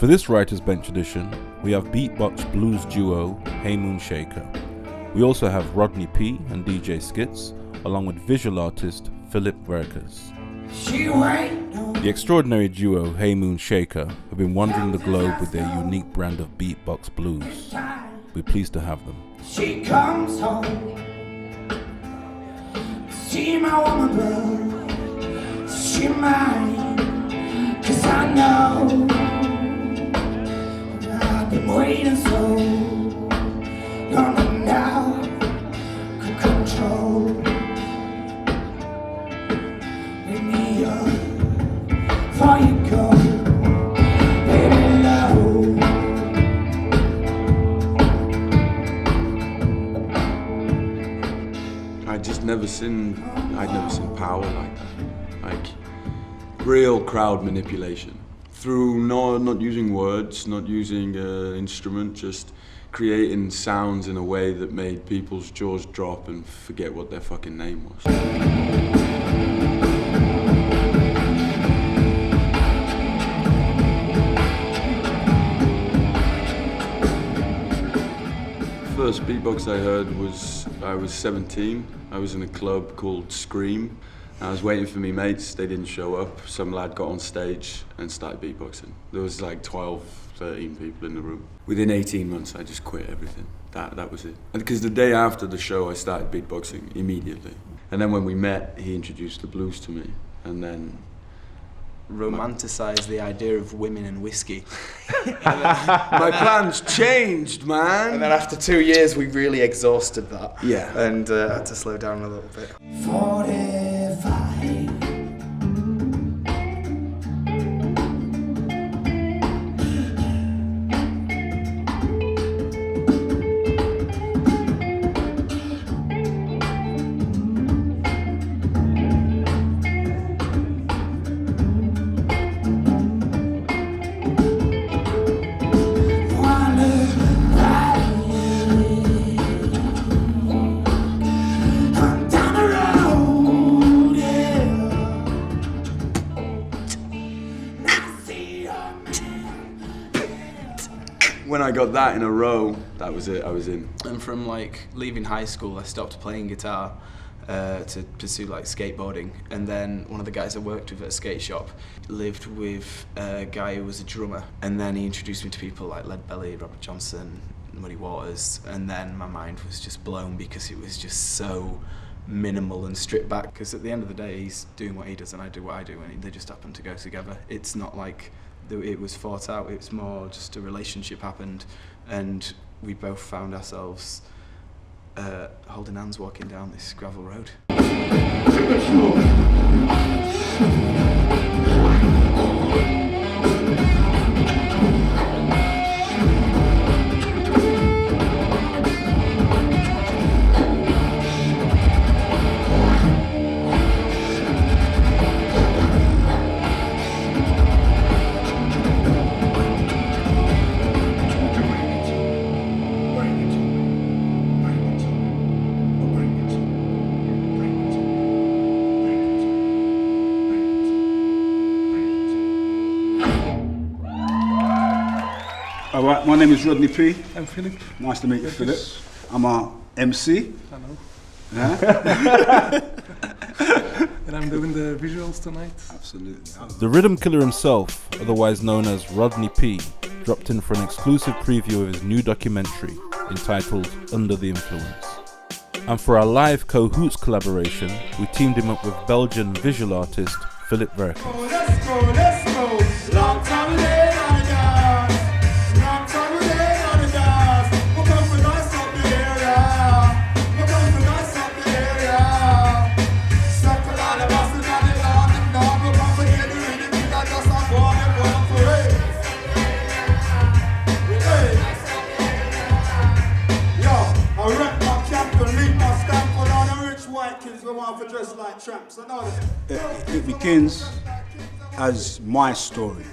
For this Writer's Bench edition, we have beatbox blues duo Heymoonshaker. We also have Rodney P and DJ Skitz, along with visual artist Philippe Werkers. The extraordinary duo Heymoonshaker have been wandering the globe with their unique brand of beatbox blues. We're pleased to have them. She comes home, see my woman blue, she mine, 'cause I know I've been waiting so long and now can control. Wake me up before you go, baby love. I'd never seen power like that. Like real crowd manipulation. Through not using words, not using an instrument, just creating sounds in a way that made people's jaws drop and forget what their fucking name was. First beatbox I heard was, I was 17. I was in a club called Scream. I was waiting for me mates, they didn't show up. Some lad got on stage and started beatboxing. There was like 12, 13 people in the room. Within 18 months, I just quit everything. That was it. And because the day after the show, I started beatboxing immediately. And then when we met, he introduced the blues to me. And then romanticise the idea of women and whiskey. My plans changed, man. And then after 2 years, we really exhausted that. Yeah. And had to slow down a little bit. 45. When I got that in a row, that was it, I was in. And from like leaving high school, I stopped playing guitar to pursue like skateboarding. And then one of the guys I worked with at a skate shop lived with a guy who was a drummer. And then he introduced me to people like Lead Belly, Robert Johnson, Muddy Waters. And then my mind was just blown because it was just so minimal and stripped back. Because at the end of the day, he's doing what he does and I do what I do, and they just happen to go together. It's not like it was thought out, it's more just a relationship happened and we both found ourselves holding hands walking down this gravel road. All right, my name is Rodney P. I'm Philippe. Nice to meet you, Werkers. Philip. I'm a MC. Hello. Yeah? And I'm doing the visuals tonight. Absolutely. The rhythm killer himself, otherwise known as Rodney P, dropped in for an exclusive preview of his new documentary entitled Under the Influence. And for our live Cahoots collaboration, we teamed him up with Belgian visual artist Philippe Werkers. Let's go. Long time later on the dance. Long time later on the dance. We're going for nice up the area. We're going for nice up the area. Circle all the bosses on the lawn and down. We're going for any rhythm that just not walk and walk for it. Yo, I rep my cap and leave my stamp on all the rich white kids who want to dress like tramps. I know that. It begins as my story.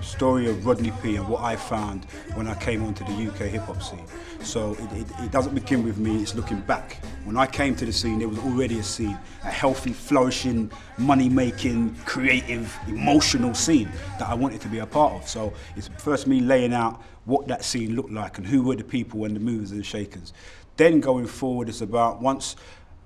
story of Rodney P and what I found when I came onto the UK hip-hop scene. So it doesn't begin with me, it's looking back. When I came to the scene, there was already a scene, a healthy, flourishing, money-making, creative, emotional scene that I wanted to be a part of. So it's first me laying out what that scene looked like and who were the people and the movers and the shakers. Then going forward, it's about once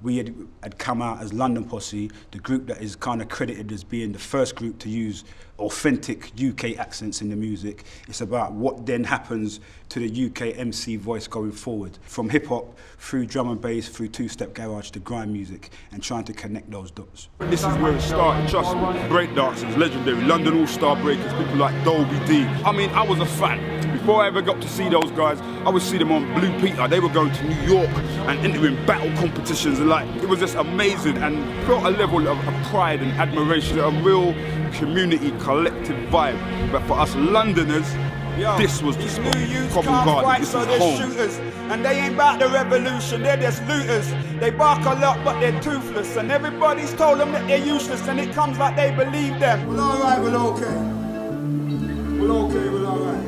we had come out as London Posse, the group that is kind of credited as being the first group to use authentic UK accents in the music. It's about what then happens to the UK MC voice going forward, from hip-hop through drum and bass, through two-step garage to grime music, and trying to connect those dots. This is where it started, trust me. Breakdancers, legendary, London All-Star Breakers, people like Dolby D. I mean, I was a fan. Before I ever got to see those guys, I would see them on Blue Peter. They were going to New York and entering battle competitions, and it was just amazing, and felt a level of pride and admiration, a real community, collective vibe. But for us Londoners, this was the spot. Covent Garden, this is home. Shooters, and they ain't about the revolution, they're just looters. They bark a lot, but they're toothless, and everybody's told them that they're useless, and it comes like they believe them. Well, alright, well, okay. Well, okay, well, alright.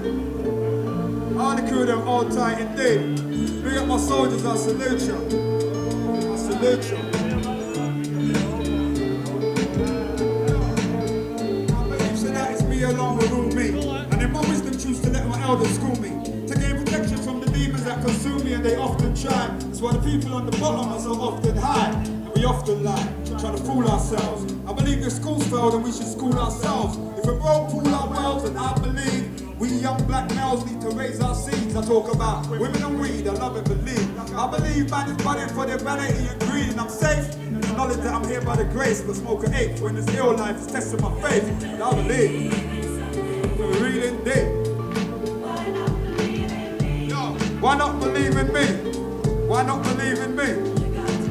All the crew, them all tight indeed. Bring up my soldiers, I salute you. I salute you. I believe so that it's me alone will rule me. And in my wisdom choose to let my elders school me. To gain protection from the demons that consume me, and they often try. That's why the people on the bottom are so often high. And we often lie, trying to fool ourselves. I believe if school's failed, then we should school ourselves. If a broke pull our wells, then I believe we young black males need to raise our seeds. I talk about women and weed, I love and believe. I believe man is budding for their vanity and greed, and I'm safe in the knowledge that I'm here by the grace. But smoke an eighth when this ill life is testing my faith. And I believe we're real indeed. Why not believe in me? Why not believe in me?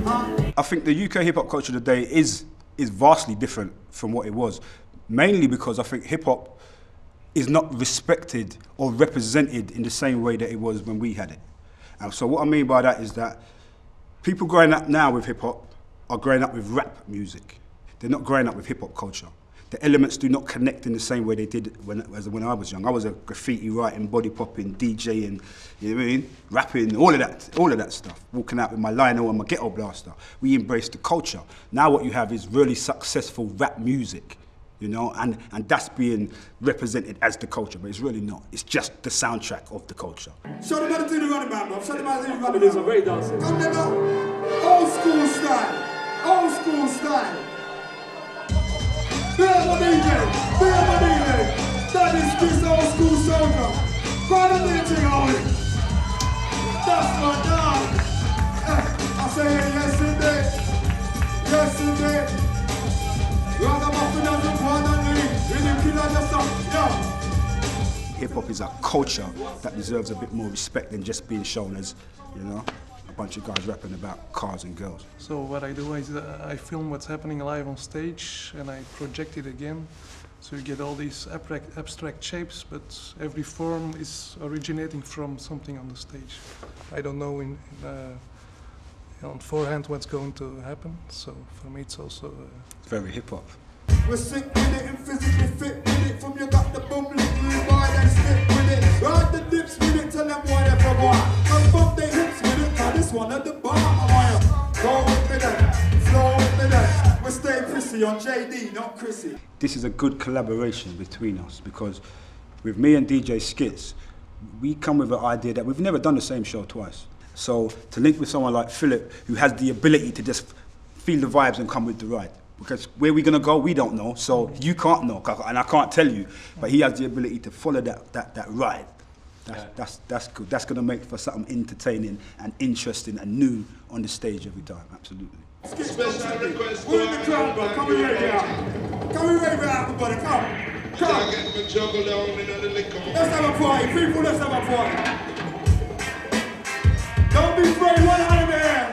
Huh? I think the UK hip-hop culture today is vastly different from what it was. Mainly because I think hip-hop is not respected or represented in the same way that it was when we had it. And so what I mean by that is that people growing up now with hip-hop are growing up with rap music. They're not growing up with hip-hop culture. The elements do not connect in the same way they did when I was young. I was a graffiti writing, body popping, DJing, you know what I mean? Rapping, all of that stuff. Walking out with my lino and my ghetto blaster. We embraced the culture. Now what you have is really successful rap music. You know, and that's being represented as the culture, but it's really not. It's just the soundtrack of the culture. Show them how to do the running man, bro. Show them how to do the running man. Very dancing. Come there now. Old school style. Old school style. Bear my DJ. Bear my DJ. That is this old school soldier. Grab a DJ on it. That's my dog. I say yes indeed. Yes indeed. Hip-hop is a culture that deserves a bit more respect than just being shown as, you know, a bunch of guys rapping about cars and girls. So what I do is I film what's happening live on stage and I project it again. So you get all these abstract shapes, but every form is originating from something on the stage. I don't know on forehand what's going to happen, so for me it's also very hip-hop. We're sick with it and physically fit with it. From you got the boom, little boy, then stick with it. Ride the dips with it, tell them whatever boy. Come bump their hips with it, cause this one at the bottom of my go with me then, flow with me then. We're staying Chrissy on JD, not Chrissy. This is a good collaboration between us because with me and DJ Skitz, we come with an idea that we've never done the same show twice. So to link with someone like Philip, who has the ability to just feel the vibes and come with the ride. Because where we're gonna go, we don't know, so you can't know, and I can't tell you, but he has the ability to follow that ride. That's good. That's gonna make for something entertaining and interesting and new on the stage every time, absolutely. Special request. We're in the crowd, bro. Come and rave it out. Come and rave it out, everybody. Come. Let's have a party. People, let's have a party. Don't be afraid. One hand in the air.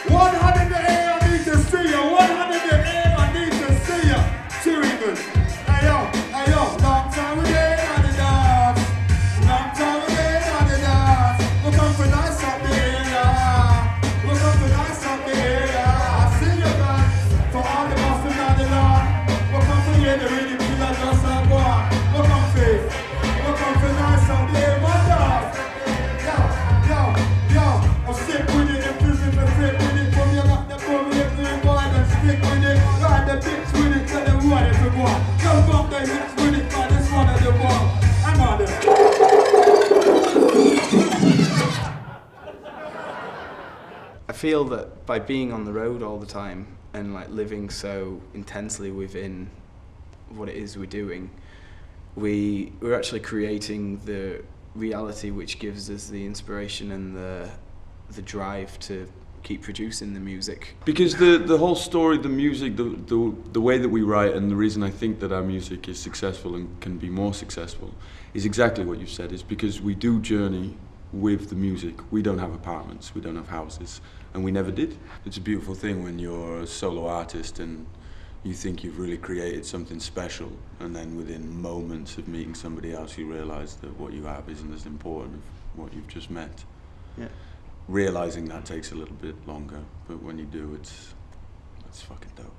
One hand in the air. I need to see you. One hand in the air. I need to see you. Two even. Hey yo. Long time we ain't on the dance. Long time we ain't on the dance. We'll come for nice up the area. We'll come for nice up the area. I see you guys. For all the bosses on the lawn. We'll come for you. The really feel like just like one. We'll come for one. Go bump their hips with it, man, it's one of the one. Hang on there. I feel that by being on the road all the time and like living so intensely within what it is we're doing, we're actually creating the reality which gives us the inspiration and the drive to keep producing the music. Because the whole story, the music, the way that we write, and the reason I think that our music is successful and can be more successful is exactly what you said, is because we do journey with the music. We don't have apartments, we don't have houses, and we never did. It's a beautiful thing when you're a solo artist and you think you've really created something special, and then within moments of meeting somebody else you realise that what you have isn't as important as what you've just met. Yeah. Realising that takes a little bit longer, but when you do, it's fucking dope.